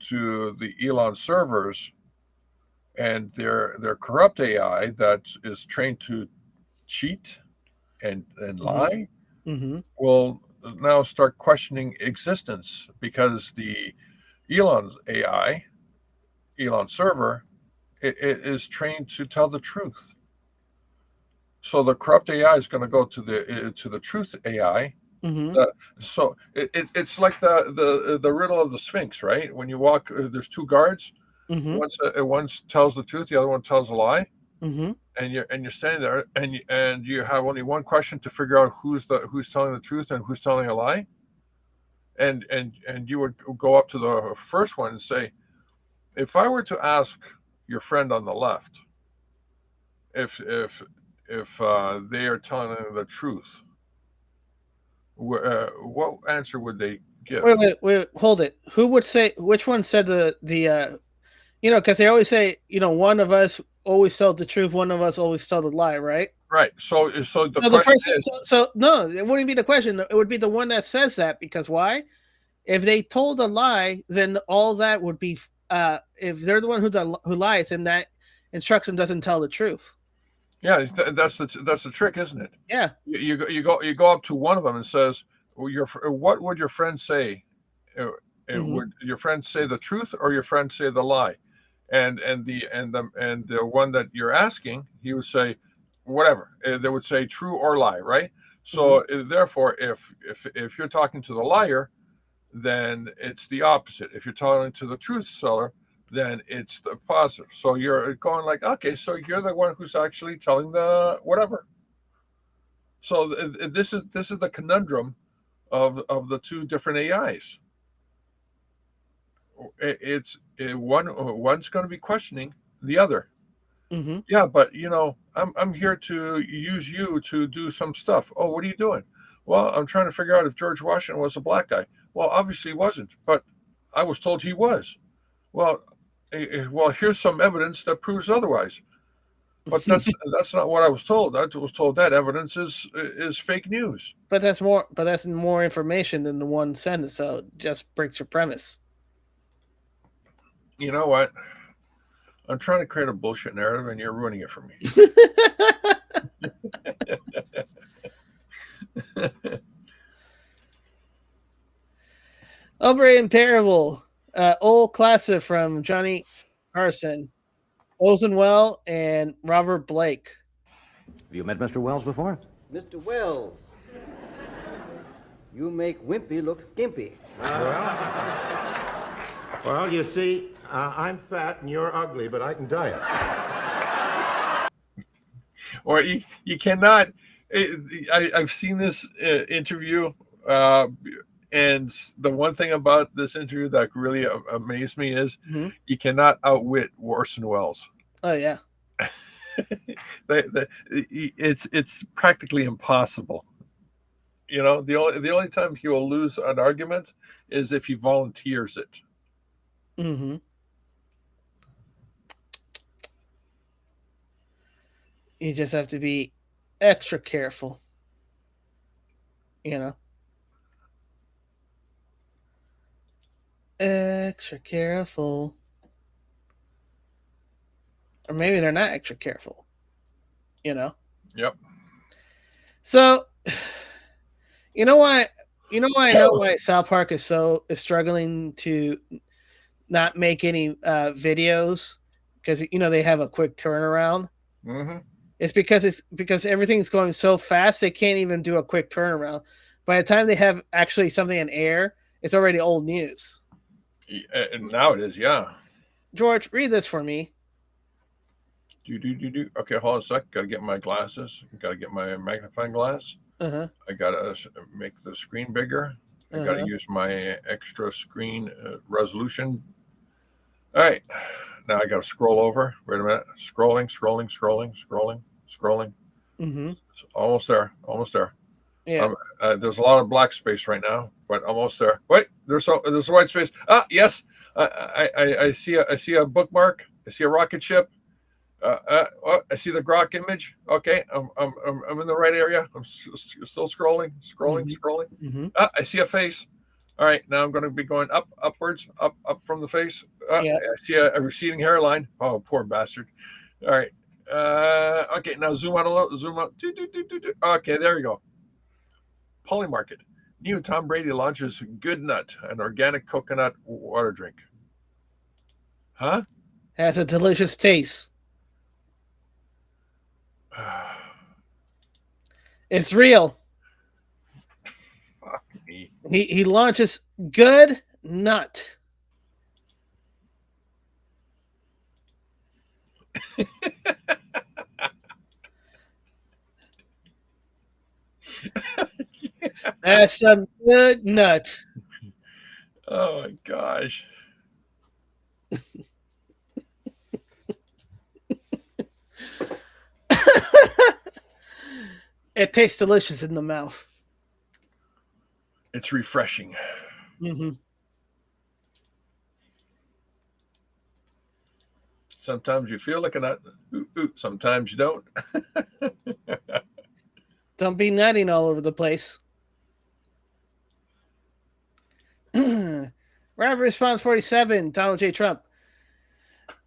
to the Elon servers, and their corrupt AI that is trained to cheat and lie will now start questioning existence, because the Elon AI, Elon server, it is trained to tell the truth. So the corrupt AI is going to go to the truth AI. So it's like the riddle of the Sphinx, right? When you walk, there's two guards. One tells the truth, the other one tells a lie. And you're standing there, and you have only one question to figure out who's telling the truth and who's telling a lie. And you would go up to the first one and say, if I were to ask your friend on the left if they are telling the truth, what answer would they give? Wait, hold it. Who would say, which one said because they always say, one of us always told the truth, one of us always told the lie, right? Right. So the question is, no, it wouldn't be the question. It would be the one that says that, because why? If they told a lie, then all that would be, if they're the one who lies, then that instruction doesn't tell the truth. Yeah, that's the trick, isn't it? Yeah. You go up to one of them and says, what would your friend say? Would your friend say the truth, or your friend say the lie? And the one that you're asking, he would say whatever. They would say true or lie, right? So therefore, if you're talking to the liar, then it's the opposite. If you're talking to the truth seller, then it's the positive. So you're going like, okay, so you're the one who's actually telling the whatever. So this is the conundrum of the two different AIs. One's going to be questioning the other. Yeah, but I'm here to use you to do some stuff. Oh, what are you doing? Well, I'm trying to figure out if George Washington was a black guy. Well, obviously he wasn't, but I was told he was. Well, here's some evidence that proves otherwise. But that's not what I was told. I was told that evidence is fake news. But that's more information than the one sentence, so it just breaks your premise. You know what? I'm trying to create a bullshit narrative, and you're ruining it for me. Aubrey and Parable, old classic from Johnny Carson, Ozenwell, and Robert Blake. Have you met Mr. Wells before? Mr. Wells, you make Wimpy look skimpy. Well, you see, I'm fat and you're ugly, but I can diet. Or you cannot. I've seen this interview, and the one thing about this interview that really amazed me is you cannot outwit Orson Welles. Oh yeah. It's practically impossible. The only time he will lose an argument is if he volunteers it. You just have to be extra careful. Extra careful. Or maybe they're not extra careful. Yep. So, you know why I know why South Park is struggling to not make any videos, because they have a quick turnaround. It's because everything's going so fast they can't even do a quick turnaround. By the time they have actually something in air, it's already old news. And now it is, yeah. George, read this for me. Do. Okay, hold on a sec. Got to get my glasses. Got to get my magnifying glass. I got to make the screen bigger. I got to use my extra screen resolution. All right. Now I got to scroll over. Wait a minute. Scrolling. It's almost there. Yeah. There's a lot of black space right now, but almost there. Wait, there's a white space. Ah, yes. I see a bookmark. I see a rocket ship. Oh, I see the Grok image. Okay, I'm in the right area. I'm still scrolling. Mm-hmm. I see a face. All right, now I'm going to be going upwards, up from the face. Yeah. I see a receding hairline. Oh, poor bastard. All right. Okay, now zoom out a little. Zoom out. Okay, there you go. Polymarket. New Tom Brady launches Good Nut, an organic coconut water drink. Huh? Has a delicious taste. It's real. Fuck me. He launches Good Nut. That's some good nut. Oh my gosh. It tastes delicious in the mouth. It's refreshing. Mm-hmm. Sometimes you feel like a nut. Sometimes you don't. Don't be nutting all over the place. Rapid Response 47, Donald J. Trump.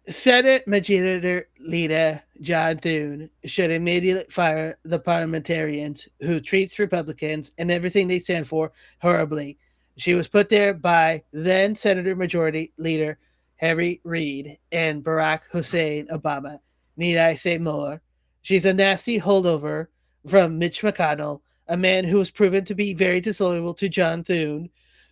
Senate Majority Leader John Thune should immediately fire the parliamentarians who treats Republicans and everything they stand for horribly. She was put there by then Senator Majority Leader Harry Reid and Barack Hussein Obama. Need I say more? She's a nasty holdover from Mitch McConnell, a man who was proven to be very disloyal to John Thune,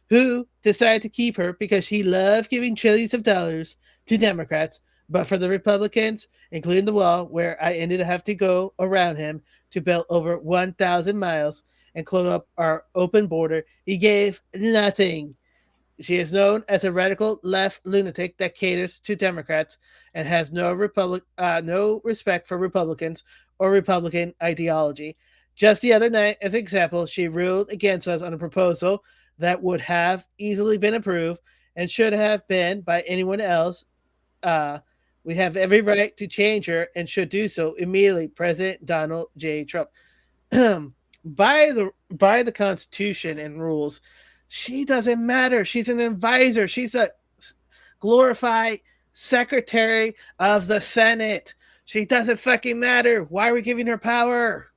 who decided to keep her because he loved giving trillions of dollars to Democrats, but for the Republicans, including the wall, where I ended up having to go around him to build over 1,000 miles and close up our open border, he gave nothing. She is known as a radical left lunatic that caters to Democrats and has no respect for Republicans or Republican ideology. Just the other night, as an example, she ruled against us on a proposal that would have easily been approved and should have been by anyone else. We have every right to change her and should do so immediately. President Donald J. Trump. By the Constitution and rules, she doesn't matter. She's an advisor. She's a glorified secretary of the Senate. She doesn't fucking matter. Why are we giving her power?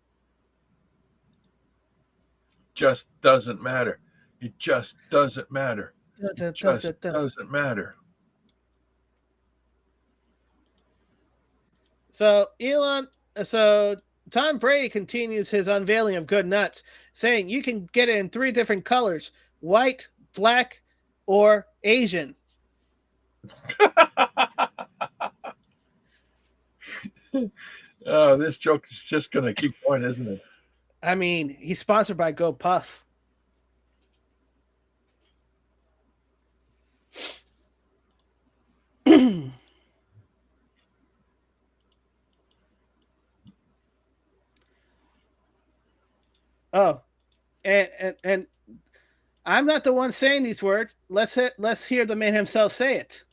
Just doesn't matter. It just doesn't matter. It just doesn't matter. So Tom Brady continues his unveiling of Good Nuts, saying you can get it in 3 different colors: white, black, or Asian. Oh, this joke is just going to keep going, isn't it? I mean, he's sponsored by Go Puff. Oh, and I'm not the one saying these words. Let's hear the man himself say it.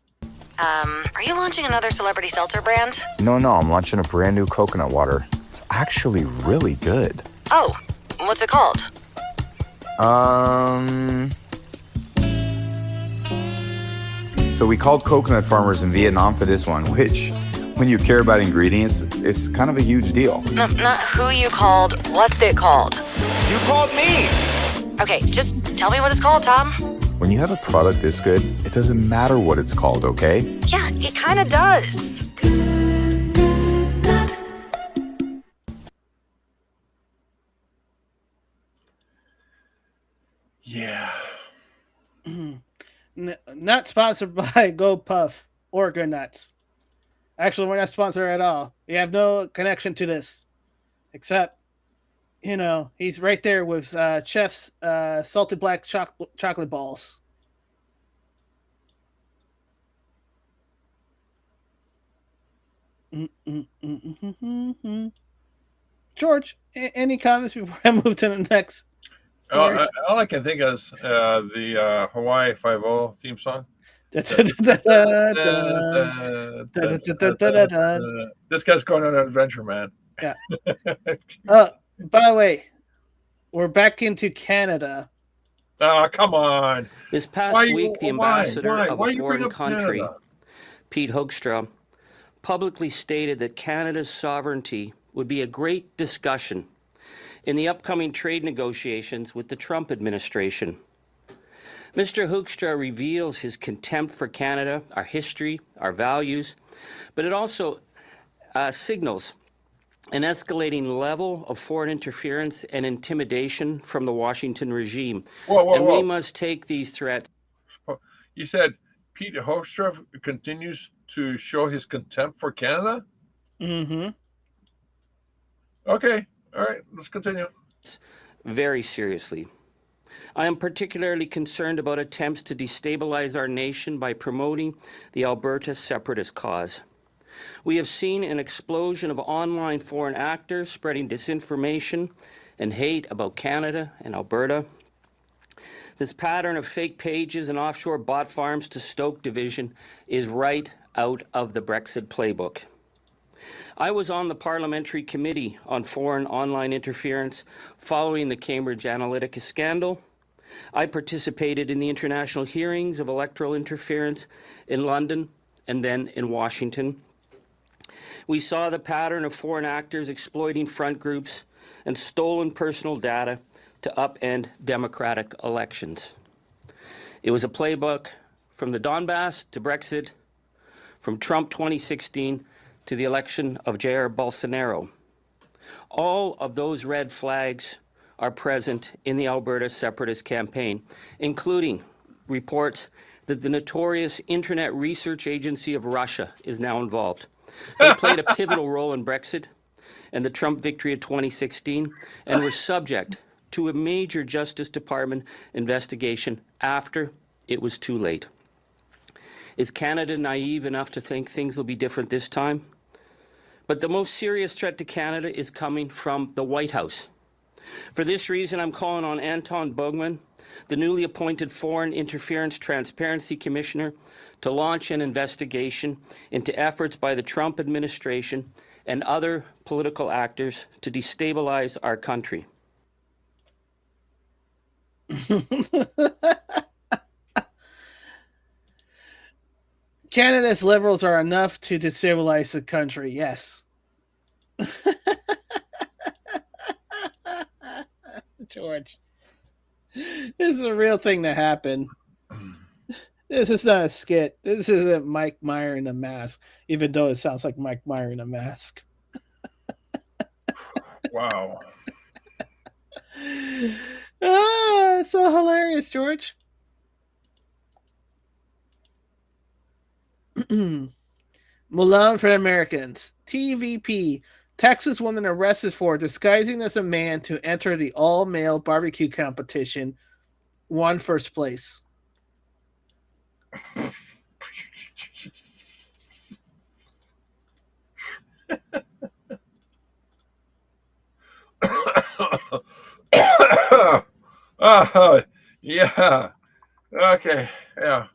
Are you launching another celebrity seltzer brand? No, I'm launching a brand new coconut water. It's actually really good. Oh, what's it called? So we called coconut farmers in Vietnam for this one, which, when you care about ingredients, it's kind of a huge deal. No, not who you called. What's it called? You called me! Okay, just tell me what it's called, Tom. When you have a product this good, it doesn't matter what it's called, okay? Yeah, it kind of does. Yeah. Not sponsored by Go Puff or Good Nuts. Actually, we're not sponsored at all. We have no connection to this. Except, he's right there with Chef's salted black chocolate balls. George, any comments before I move to the next story? All I can think of is the Hawaii 5-0 theme song. This guy's going on an adventure, man. Yeah. By the way, we're back into Canada. Oh, come on. This past week, the ambassador of a foreign country, Pete Hoekstra, publicly stated that Canada's sovereignty would be a great discussion in the upcoming trade negotiations with the Trump administration. Mr. Hoekstra reveals his contempt for Canada, our history, our values, but it also signals an escalating level of foreign interference and intimidation from the Washington regime. We must take these threats. You said Pete Hoekstra continues to show his contempt for Canada? Mm-hmm. Okay. All right. Let's continue. Very seriously. I am particularly concerned about attempts to destabilize our nation by promoting the Alberta separatist cause. We have seen an explosion of online foreign actors spreading disinformation and hate about Canada and Alberta. This pattern of fake pages and offshore bot farms to stoke division is right out of the Brexit playbook. I was on the Parliamentary Committee on Foreign Online Interference following the Cambridge Analytica scandal. I participated in the international hearings of electoral interference in London and then in Washington. We saw the pattern of foreign actors exploiting front groups and stolen personal data to upend democratic elections. It was a playbook from the Donbass to Brexit, from Trump 2016 to the election of Jair Bolsonaro. All of those red flags are present in the Alberta separatist campaign, including reports that the notorious Internet Research Agency of Russia is now involved. They played a pivotal role in Brexit and the Trump victory of 2016 and were subject to a major Justice Department investigation after it was too late. Is Canada naive enough to think things will be different this time? But the most serious threat to Canada is coming from the White House. For this reason, I'm calling on Anton Bugman, the newly appointed Foreign Interference Transparency Commissioner, to launch an investigation into efforts by the Trump administration and other political actors to destabilize our country. Canada's liberals are enough to destabilize the country, yes. George, this is a real thing that happened. This is not a skit. This isn't Mike Meyer in a mask, even though it sounds like Mike Meyer in a mask. Wow. So hilarious, George. Malone for Americans. TVP. Texas woman arrested for disguising as a man to enter the all-male barbecue competition. Won first place. Yeah. Okay. Yeah.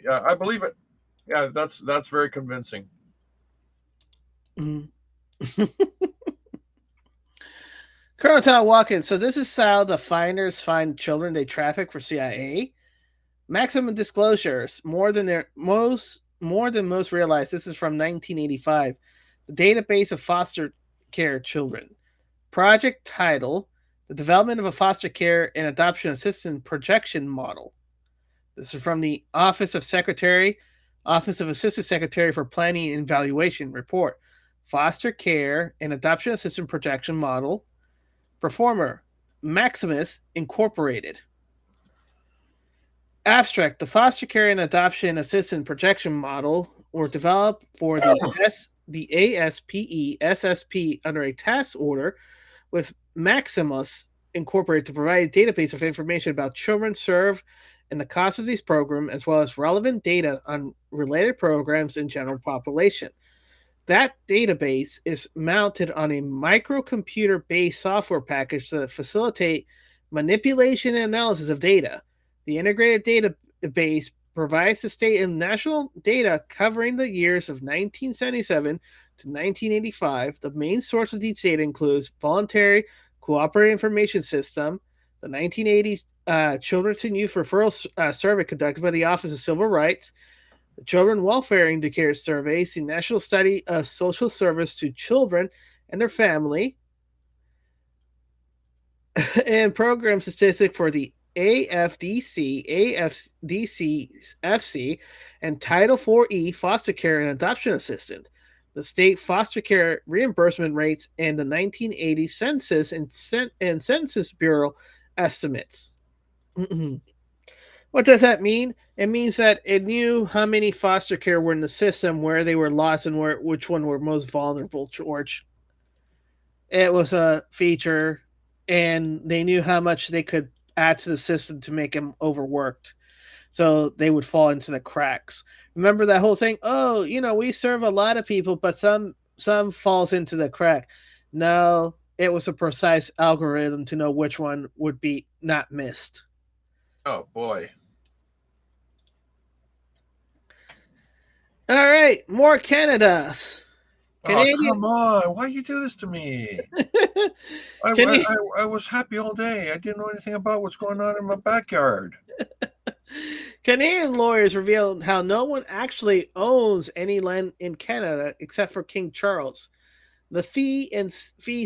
Yeah. I believe it. Yeah. That's very convincing. Colonel Todd Watkins. So this is how the finders find children they traffic for CIA. Maximum disclosures, more than most realize. This is from 1985. The database of foster care children. Project title: The development of a foster care and adoption assistance projection model. This is from the Office of Assistant Secretary for Planning and Evaluation report. Foster care and adoption assistance projection model. Performer: Maximus Incorporated. Abstract: The foster care and adoption assistance projection model were developed for the ASPE SSP under a task order with Maximus Incorporated to provide a database of information about children served and the cost of these programs, as well as relevant data on related programs and general population. That database is mounted on a microcomputer-based software package to facilitate manipulation and analysis of data. The integrated database provides the state and national data covering the years of 1977 to 1985. The main source of these data includes Voluntary Cooperative Information System, the 1980 Children's and Youth Referral Survey conducted by the Office of Civil Rights, the Children Welfare Indicator Surveys, the National Study of Social Service to Children and Their Family, and program statistic for the AFDC, AFDC-FC, and Title IV-E foster care and adoption assistant, the state foster care reimbursement rates, and the 1980 Census and Census Bureau estimates. What does that mean? It means that it knew how many foster care were in the system, where they were lost, and which one were most vulnerable, George. It was a feature, and they knew how much they could add to the system to make them overworked, so they would fall into the cracks. Remember that whole thing? Oh, we serve a lot of people, but some falls into the crack. No, it was a precise algorithm to know which one would be not missed. Oh boy. All right, more Canadas. Canadian... Oh, come on. Why do you do this to me? I was happy all day. I didn't know anything about what's going on in my backyard. Canadian lawyers revealed how no one actually owns any land in Canada except for King Charles. The fee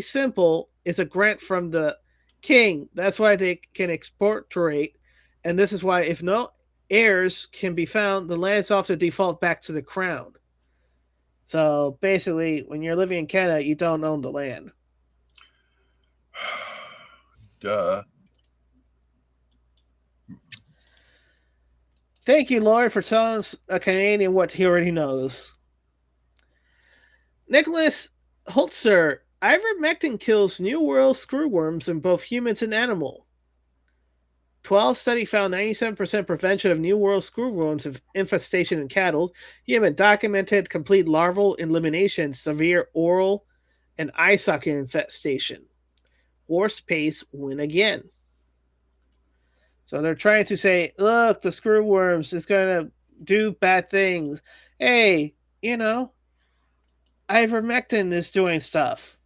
simple is a grant from the king. That's why they can expropriate. And this is why if no heirs can be found, the land is off to default back to the crown. So basically, when you're living in Canada, you don't own the land. Duh. Thank you, Lord, for telling us, a Canadian, what he already knows. Nicholas Holzer, ivermectin kills New World screwworms in both humans and animal. 12 study found 97% prevention of New World screwworms infestation in cattle. Human documented complete larval elimination, severe oral and eye sucking infestation. Horse pace win again. So they're trying to say, look, the screwworms is going to do bad things. Hey, ivermectin is doing stuff.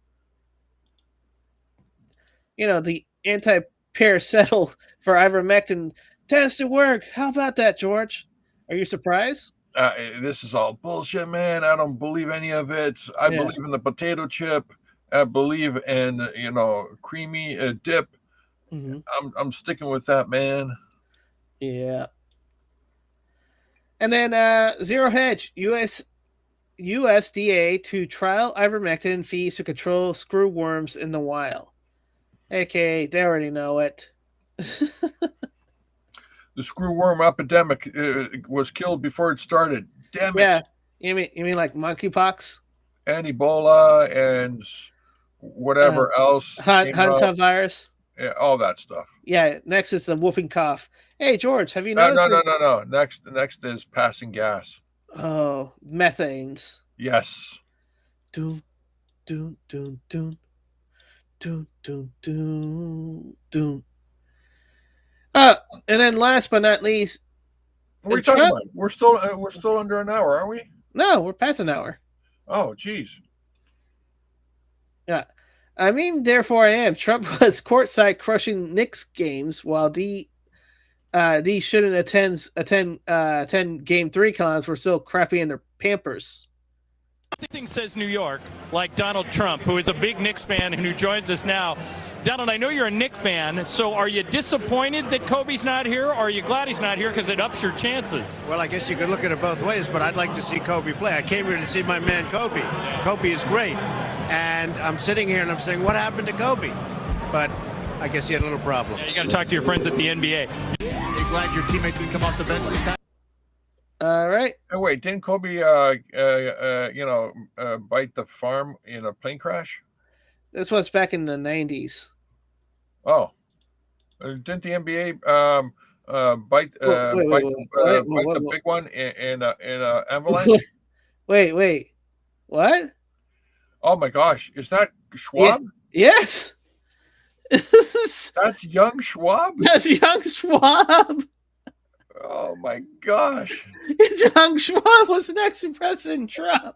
The anti-parasital for ivermectin tends to work. How about that, George? Are you surprised? This is all bullshit, man. I don't believe any of it. I believe in the potato chip. I believe in, creamy dip. Mm-hmm. I'm sticking with that, man. Yeah. And then Zero Hedge, USDA to trial ivermectin fees to control screwworms in the wild. Okay, they already know it. The screwworm epidemic was killed before it started. Damn it! Yeah, you mean like monkeypox, and Ebola, and whatever else. Hantavirus. Yeah, all that stuff. Yeah. Next is the whooping cough. Hey, George, have you noticed? No. Next is passing gas. Oh, methanes. Yes. Doom, doom, doom, doom, doom, doom, doom, doom. And then last but not least, what are we talking about? We're still under an hour, aren't we? No, we're past an hour. Oh, geez. Yeah. I mean, therefore I am. Trump was courtside crushing Knicks games while these shouldn't attend Game 3 clowns were still crappy in their Pampers. Nothing says New York like Donald Trump, who is a big Knicks fan and who joins us now. Donald, I know you're a Knicks fan, so are you disappointed that Kobe's not here, or are you glad he's not here because it ups your chances? Well, I guess you could look at it both ways, but I'd like to see Kobe play. I came here to see my man Kobe. Kobe is great. And I'm sitting here and I'm saying, what happened to Kobe? But I guess he had a little problem. Yeah, you got to talk to your friends at the NBA. Are you glad your teammates didn't come off the bench this time? All right. Oh, wait, didn't Kobe, bite the farm in a plane crash? This was back in the 90s. Oh, didn't the NBA bite the big one in an avalanche? Wait, what? Oh my gosh, is that Schwab? Yes. That's young Schwab? That's young Schwab. Oh my gosh. John Schwab was next to President Trump.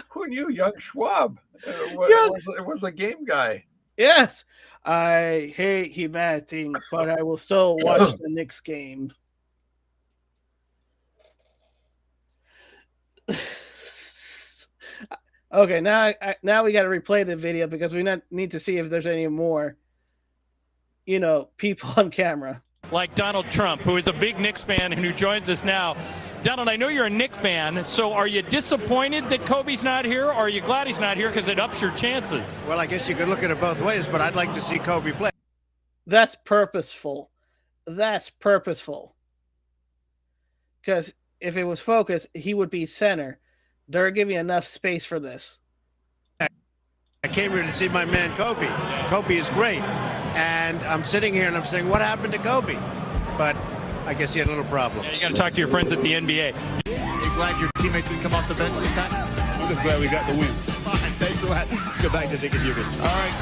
Who knew young Schwab? It was a game guy. Yes. I hate humanity, but I will still watch the Knicks game. Okay, now we got to replay the video because we need to see if there's any more, people on camera. Like Donald Trump, who is a big Knicks fan and who joins us now. Donald, I know you're a Knicks fan, so are you disappointed that Kobe's not here, or are you glad he's not here because it ups your chances? Well, I guess you could look at it both ways, but I'd like to see Kobe play. That's purposeful. That's purposeful. Because if it was focused, he would be center. They're giving enough space for this. I came here to see my man Kobe. Kobe is great. And I'm sitting here and I'm saying, what happened to Kobe? But I guess he had a little problem. Yeah, you got to talk to your friends at the NBA. You glad your teammates didn't come off the bench this time? I'm just glad we got the win. All right, thanks a lot. Let's go back to Dick and Hubert. All right.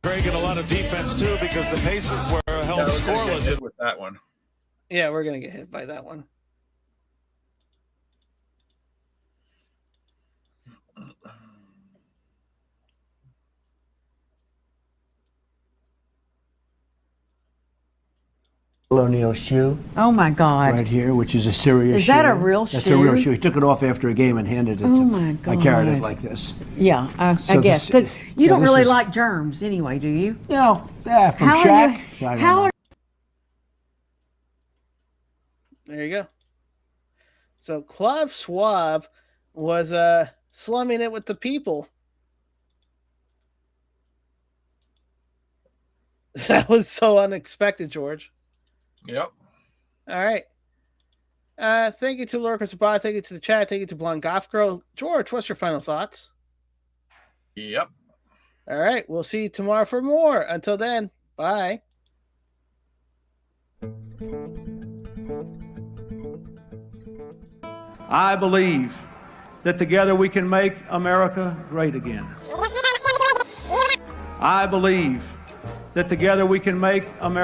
Craig and a lot of defense, too, because the Pacers were held scoreless. With that one. Yeah, we're going to get hit by that one. O'Neal shoe. Oh my God! Right here, which is a serious. Is that a real shoe? That's a real shoe. He took it off after a game and handed it to me. Oh my God! I carried it like this. Yeah, I guess because you don't really like germs anyway, do you? No, from Shaq. There you go. So Klaus Schwab was slumming it with the people. That was so unexpected, George. Yep. All right. Thank you to Lurkers Abroad. Thank you to the chat. Thank you to Blonde Goth Girl. George, what's your final thoughts? Yep. All right. We'll see you tomorrow for more. Until then, bye. I believe that together we can make America great again. I believe that together we can make America